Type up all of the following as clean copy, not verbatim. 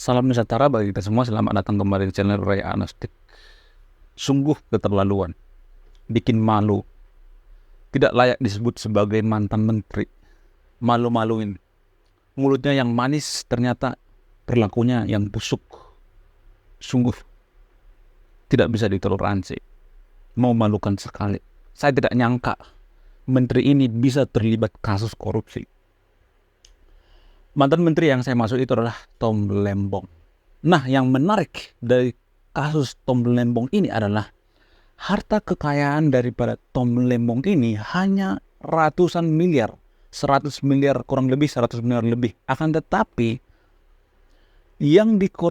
Salam Nusantara bagi kita semua. Selamat datang kembali di channel Ray Anastik. Sungguh keterlaluan, bikin malu. Tidak layak disebut sebagai mantan menteri. Malu-maluin. Mulutnya yang manis, ternyata perilakunya yang busuk. Sungguh tidak bisa ditoleransi. Memalukan sekali. Saya tidak nyangka menteri ini bisa terlibat kasus korupsi. Mantan menteri yang saya maksud itu adalah Tom Lembong. Nah, yang menarik dari kasus Tom Lembong ini adalah harta kekayaan daripada Tom Lembong ini hanya ratusan miliar, 100 miliar kurang lebih, 100 miliar lebih. Akan tetapi yang diduga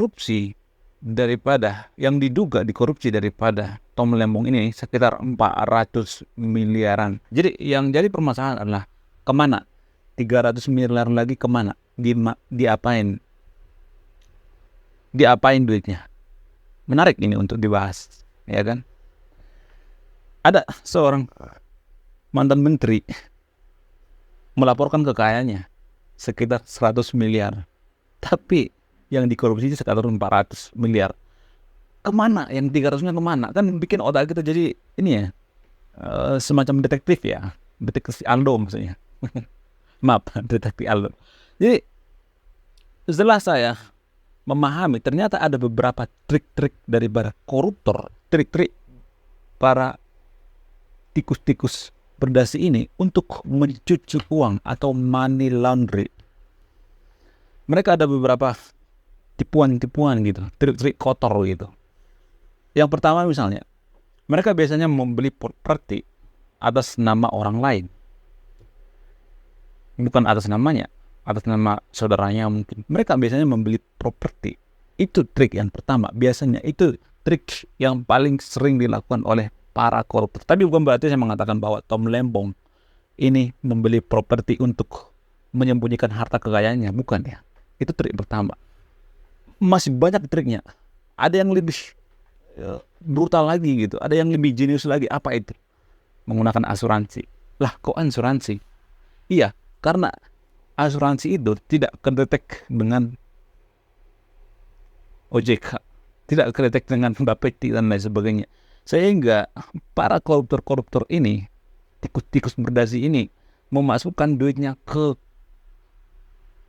dikorupsi daripada Tom Lembong ini sekitar 400 miliaran. Jadi yang jadi permasalahan adalah kemana 300 miliar lagi, kemana? Diapain duitnya? Menarik ini untuk dibahas, ya kan? Ada seorang mantan menteri melaporkan kekayaannya sekitar 100 miliar, tapi yang dikorupsi sekitar 400 miliar. Kemana? Yang 300-nya kemana? Kan bikin otak kita jadi ini ya, semacam detektif ya, detektif Aldo maksudnya. Maaf, detektif Aldo. Jadi setelah saya memahami, ternyata ada beberapa trik-trik dari para koruptor, trik-trik para tikus-tikus berdasi ini untuk mencuci uang atau money laundry. Mereka ada beberapa tipuan-tipuan gitu, trik-trik kotor gitu. Yang pertama misalnya, mereka biasanya membeli properti atas nama orang lain, bukan atas namanya, atas nama saudaranya mungkin. Mereka biasanya membeli properti. Itu trik yang pertama. Biasanya itu trik yang paling sering dilakukan oleh para koruptor. Tapi bukan berarti saya mengatakan bahwa Tom Lembong ini membeli properti untuk menyembunyikan harta kekayaannya. Bukan ya. Itu trik pertama. Masih banyak triknya. Ada yang lebih brutal lagi gitu. Ada yang lebih jenius lagi. Apa itu? Menggunakan asuransi. Lah, kok asuransi? Iya, karena asuransi itu tidak kedetek dengan OJK, tidak kedetek dengan Bapeti dan lain sebagainya. Sehingga para koruptor-koruptor ini, tikus-tikus berdasi ini, memasukkan duitnya ke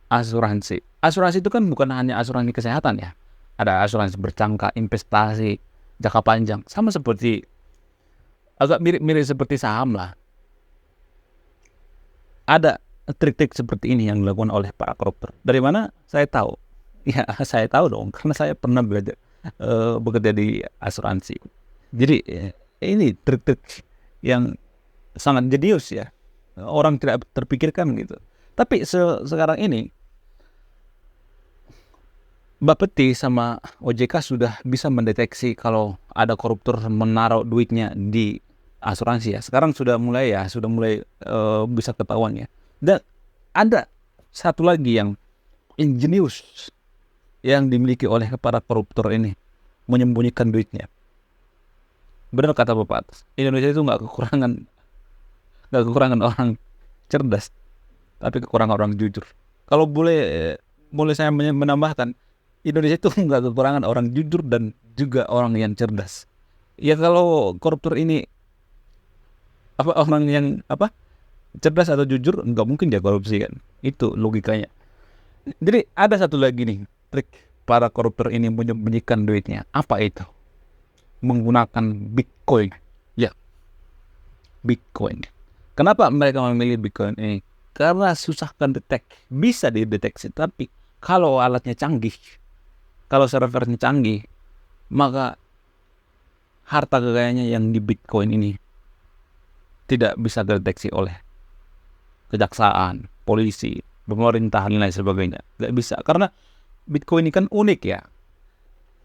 asuransi. Asuransi itu kan bukan hanya asuransi kesehatan ya. Ada asuransi berjangka, investasi, jangka panjang. Sama seperti, agak mirip-mirip seperti saham lah. Ada trik-trik seperti ini yang dilakukan oleh para koruptor. Dari mana saya tahu? Ya, saya tahu dong, karena saya pernah bekerja di asuransi. Jadi ini trik-trik yang sangat jenius ya. Orang tidak terpikirkan gitu. Tapi sekarang ini Bapeti sama OJK sudah bisa mendeteksi kalau ada koruptor menaruh duitnya di asuransi ya. Sekarang sudah mulai bisa ketahuan ya. Dan ada satu lagi yang jenius yang dimiliki oleh para koruptor ini, menyembunyikan duitnya. Benar kata Bapak, Indonesia itu nggak kekurangan orang cerdas, tapi kekurangan orang jujur. Kalau boleh saya menambahkan, Indonesia itu nggak kekurangan orang jujur dan juga orang yang cerdas. Ya kalau koruptor ini orang yang cerdas atau jujur, nggak mungkin dia korupsi kan. Itu logikanya. Jadi ada satu lagi nih trik para koruptor ini menyembunyikan duitnya. Apa itu? Menggunakan Bitcoin. Ya, Bitcoin. Kenapa mereka memilih Bitcoin ini? Karena susah bisa dideteksi. Tapi kalau alatnya canggih, kalau servernya canggih, maka harta kekayaannya yang di Bitcoin ini tidak bisa dideteksi oleh kejaksaan, polisi, pemerintahan dan lain sebagainya. Tidak bisa, karena Bitcoin ini kan unik ya.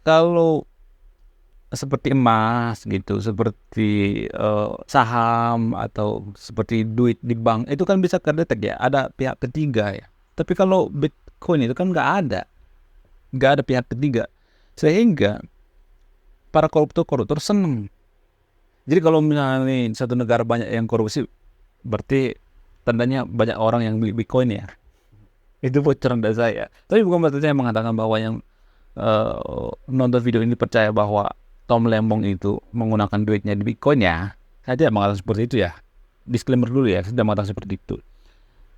Kalau seperti emas gitu, seperti saham atau seperti duit di bank, itu kan bisa terdetek ya, ada pihak ketiga ya. Tapi kalau Bitcoin itu kan nggak ada pihak ketiga, sehingga para koruptor seneng. Jadi kalau misalnya satu negara banyak yang korupsi, berarti tandanya banyak orang yang beli Bitcoin ya. Itu bocoran dari saya. Tapi bukan berarti saya mengatakan bahwa yang nonton video ini percaya bahwa Tom Lembong itu menggunakan duitnya di Bitcoin, ya saya tidak mengatakan seperti itu ya. Disclaimer dulu ya, saya tidak mengatakan seperti itu.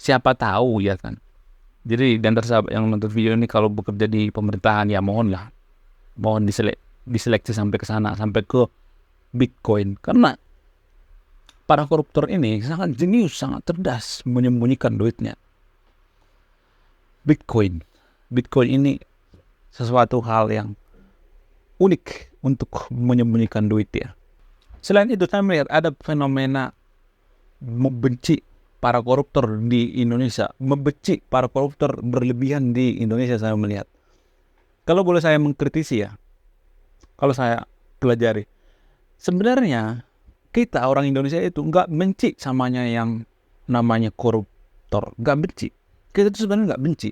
Siapa tahu ya kan. Jadi dan sahabat yang nonton video ini kalau bekerja di pemerintahan, ya mohon diseleksi sampai ke sana, sampai ke Bitcoin. Karena para koruptor ini sangat jenius, sangat cerdas menyembunyikan duitnya. Bitcoin ini sesuatu hal yang unik untuk menyembunyikan duit ya. Selain itu saya melihat ada fenomena membenci para koruptor di Indonesia, membenci para koruptor berlebihan di Indonesia. Saya melihat, kalau boleh saya mengkritisi ya, kalau saya pelajari, sebenarnya kita orang Indonesia itu nggak benci samanya yang namanya koruptor, nggak benci. Kita itu sebenarnya nggak benci.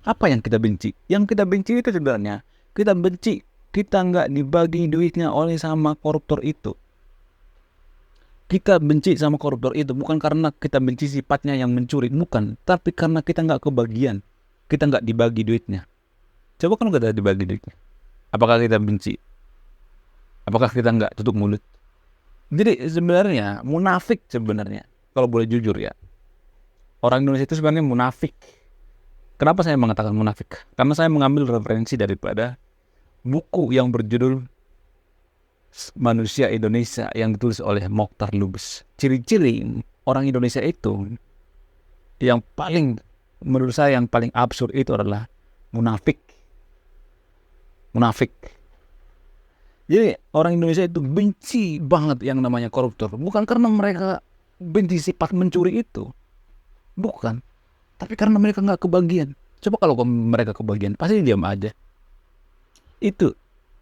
Apa yang kita benci? Yang kita benci itu sebenarnya kita benci kita nggak dibagi duitnya oleh sama koruptor itu. Kita benci sama koruptor itu bukan karena kita benci sifatnya yang mencuri, bukan, tapi karena kita nggak kebagian, kita nggak dibagi duitnya. Coba kalau kita dibagi duitnya, apakah kita benci? Apakah kita nggak tutup mulut? Jadi sebenarnya munafik sebenarnya, kalau boleh jujur ya, orang Indonesia itu sebenarnya munafik. Kenapa saya mengatakan munafik? Karena saya mengambil referensi daripada buku yang berjudul Manusia Indonesia yang ditulis oleh Mokhtar Lubis. Ciri-ciri orang Indonesia itu yang paling, menurut saya yang paling absurd itu adalah munafik. Jadi orang Indonesia itu benci banget yang namanya koruptor. Bukan karena mereka benci sifat mencuri itu, bukan, tapi karena mereka nggak kebagian. Coba kalau mereka kebagian, pasti diam aja. Itu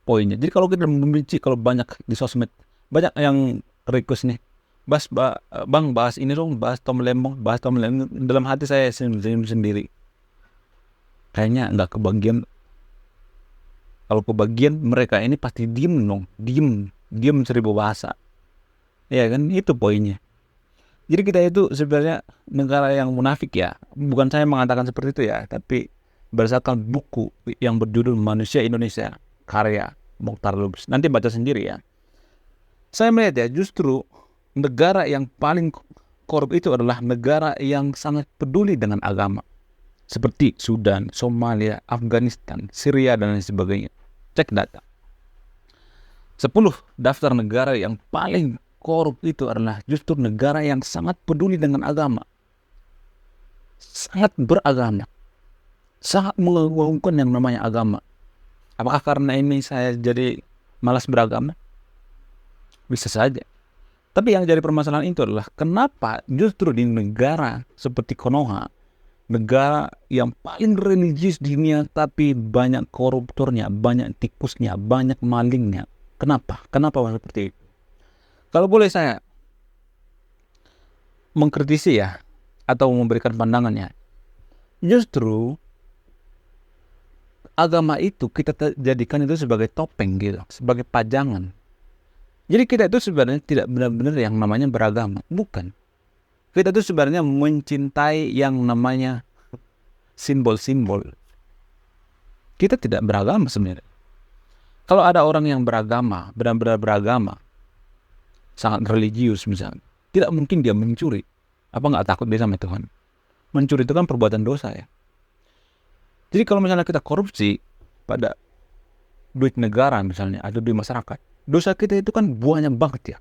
poinnya. Jadi kalau kita membenci, kalau banyak di sosmed, banyak yang request nih, Bang bahas ini dong, bahas Tom Lembong. Dalam hati saya senyum sendiri. Kayaknya nggak kebagian. Kalau kebagian mereka ini pasti diem dong, diem 1000 bahasa. Ya kan, itu poinnya. Jadi kita itu sebenarnya negara yang munafik ya. Bukan saya mengatakan seperti itu ya, tapi berdasarkan buku yang berjudul Manusia Indonesia karya Mokhtar Lubis. Nanti baca sendiri ya. Saya melihat ya, justru negara yang paling korup itu adalah negara yang sangat peduli dengan agama. Seperti Sudan, Somalia, Afghanistan, Syria, dan lain sebagainya. Cek data. 10 daftar negara yang paling korup itu adalah justru negara yang sangat peduli dengan agama. Sangat beragama. Sangat mengagungkan yang namanya agama. Apakah karena ini saya jadi malas beragama? Bisa saja. Tapi yang jadi permasalahan itu adalah kenapa justru di negara seperti Konoha, negara yang paling religius di dunia, tapi banyak koruptornya, banyak tikusnya, banyak malingnya. Kenapa? Kenapa seperti itu? Kalau boleh saya mengkritisi ya, atau memberikan pandangannya, justru agama itu kita jadikan itu sebagai topeng gitu, sebagai pajangan. Jadi kita itu sebenarnya tidak benar-benar yang namanya beragama, bukan. Kita itu sebenarnya mencintai yang namanya simbol-simbol. Kita tidak beragama sebenarnya. Kalau ada orang yang beragama, benar-benar beragama, sangat religius misalnya, tidak mungkin dia mencuri. Apa nggak takut dia sama Tuhan? Mencuri itu kan perbuatan dosa ya. Jadi kalau misalnya kita korupsi pada duit negara misalnya, atau duit masyarakat, dosa kita itu kan banyak banget ya.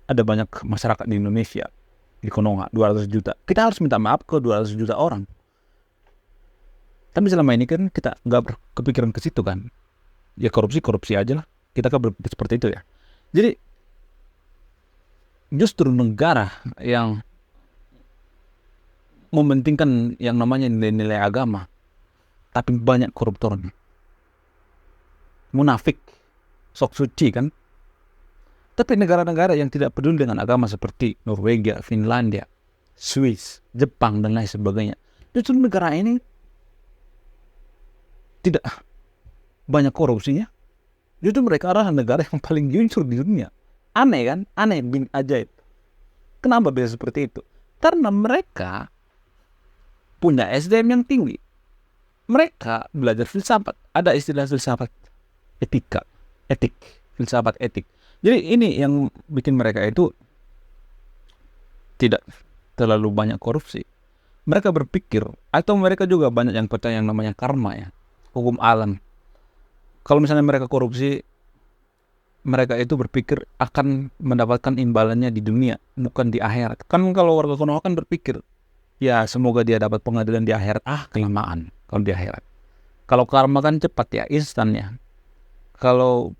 Ada banyak masyarakat di Indonesia, di Konoha, 200 juta. Kita harus minta maaf ke 200 juta orang. Tapi selama ini kan kita nggak berkepikiran ke situ kan. Ya korupsi aja lah. Kita kan berpikir seperti itu ya. Jadi justru negara yang mementingkan yang namanya nilai-nilai agama, tapi banyak koruptornya. Munafik, sok suci kan. Tapi negara-negara yang tidak peduli dengan agama seperti Norwegia, Finlandia, Swiss, Jepang, dan lain sebagainya, justru negara ini tidak banyak korupsinya. Justru mereka adalah negara yang paling jujur di dunia. Aneh kan? Aneh bin ajaib. Kenapa bisa seperti itu? Karena mereka punya SDM yang tinggi. mereka belajar filsafat. Ada istilah filsafat etik, filsafat etik. Jadi ini yang bikin mereka itu tidak terlalu banyak korupsi. Mereka berpikir, atau mereka juga banyak yang percaya yang namanya karma ya, hukum alam. Kalau misalnya mereka korupsi, mereka itu berpikir akan mendapatkan imbalannya di dunia, bukan di akhirat. Kan kalau warga Konoha kan berpikir, ya semoga dia dapat pengadilan di akhirat. Kelamaan kalau di akhirat. Kalau karma kan cepat ya, instan ya. Kalau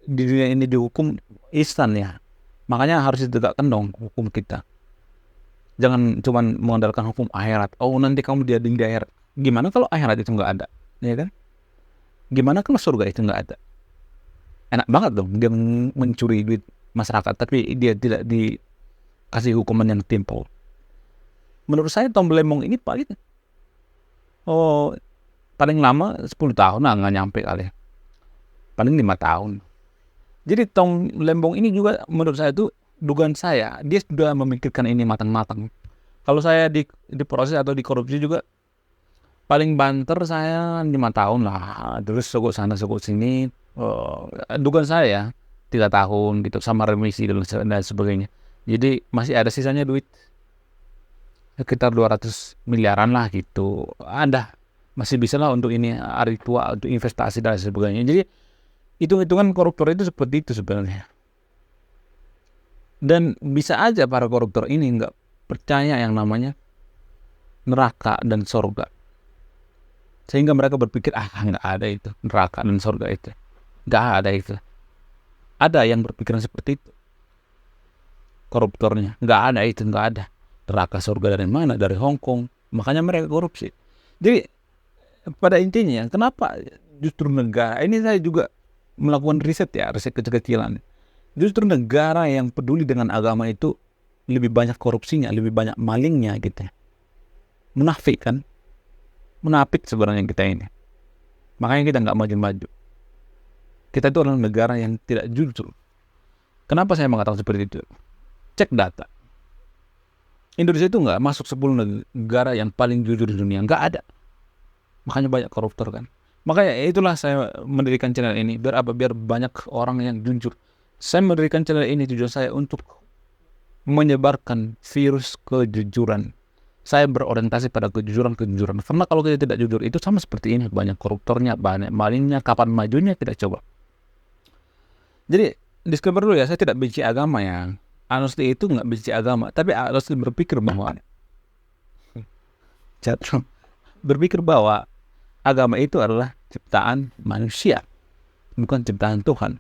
di dunia ini dihukum instan ya. Makanya harus ditegakkan dong hukum kita. Jangan cuma mengandalkan hukum akhirat. Oh, nanti kamu diadili di akhirat. Gimana kalau akhirat itu nggak ada? Ya kan? Gimana kalau surga itu nggak ada? Enak banget dong dia mencuri duit masyarakat, tapi dia tidak dikasih hukuman yang timpul. Menurut saya Tom Lembong ini paling lama 10 tahun lah, nggak nyampe kali. Paling 5 tahun. Jadi Tom Lembong ini juga menurut saya itu, dugaan saya, dia sudah memikirkan ini matang-matang. Kalau saya diproses atau dikorupsi juga, paling banter saya 5 tahun lah. Terus sogok sana sogok sini. Dugaan saya 3 tahun gitu, sama remisi dan sebagainya. Jadi masih ada sisanya duit sekitar 200 miliaran lah gitu. Ada masih bisa lah untuk ini hari tua, untuk investasi dan sebagainya. Jadi hitung-hitungan koruptor itu seperti itu sebenarnya. Dan bisa aja para koruptor ini nggak percaya yang namanya neraka dan sorga, sehingga mereka berpikir nggak ada itu neraka dan sorga itu, nggak ada itu. Ada yang berpikiran seperti itu koruptornya, nggak ada itu, nggak ada neraka sorga dari mana, dari Hong Kong. Makanya mereka korupsi. Jadi pada intinya kenapa justru negara ini, saya juga melakukan riset kecil-kecilan. Justru negara yang peduli dengan agama itu lebih banyak korupsinya, lebih banyak malingnya gitu. Munafik kan? Munafik sebenarnya kita ini. Makanya kita nggak maju-maju. Kita itu adalah negara yang tidak jujur. Kenapa saya mengatakan seperti itu? Cek data. Indonesia itu nggak masuk 10 negara yang paling jujur di dunia. Nggak ada. Makanya banyak koruptor kan. Makanya itulah saya mendirikan channel ini. Biar banyak orang yang jujur. Saya mendirikan channel ini tujuan saya untuk menyebarkan virus kejujuran. Saya berorientasi pada kejujuran. Karena kalau kita tidak jujur itu sama seperti ini. Banyak koruptornya, banyak malingnya, kapan majunya tidak coba. Jadi disclaimer dulu ya, saya tidak benci agama ya. Agnostik itu nggak benci agama. Tapi agnostik berpikir bahwa agama itu adalah ciptaan manusia, bukan ciptaan Tuhan.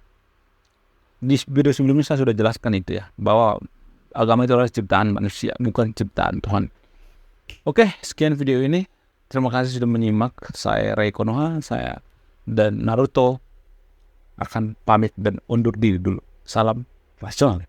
Di video sebelumnya saya sudah jelaskan itu ya, bahwa agama itu adalah ciptaan manusia, bukan ciptaan Tuhan. Oke, sekian video ini. Terima kasih sudah menyimak. Saya Ray Konoha, saya dan Naruto akan pamit dan undur diri dulu. Salam nasional.